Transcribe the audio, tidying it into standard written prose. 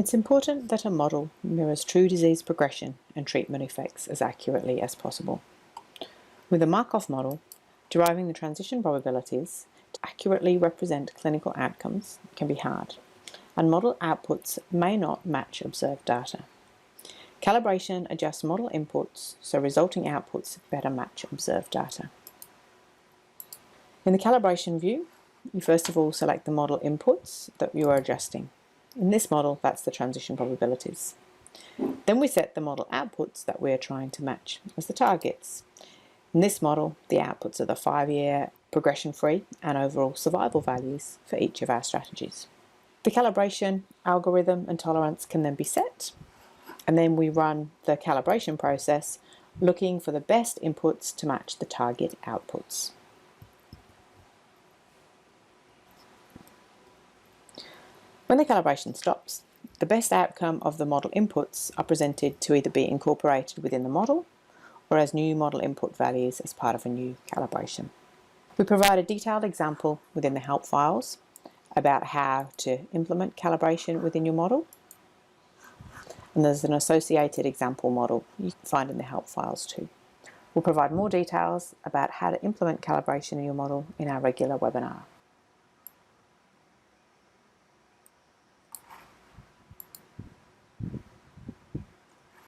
It's important that a model mirrors true disease progression and treatment effects as accurately as possible. With a Markov model, deriving the transition probabilities to accurately represent clinical outcomes can be hard, and model outputs may not match observed data. Calibration adjusts model inputs so resulting outputs better match observed data. In the calibration view, you first of all select the model inputs that you are adjusting. In this model, that's the transition probabilities. Then we set the model outputs that we're trying to match as the targets. In this model, the outputs are the 5-year progression-free and overall survival values for each of our strategies. The calibration algorithm and tolerance can then be set, and then we run the calibration process looking for the best inputs to match the target outputs. When the calibration stops, the best outcome of the model inputs are presented to either be incorporated within the model or as new model input values as part of a new calibration. We provide a detailed example within the help files about how to implement calibration within your model, and there's an associated example model you can find in the help files too. We'll provide more details about how to implement calibration in your model in our regular webinar.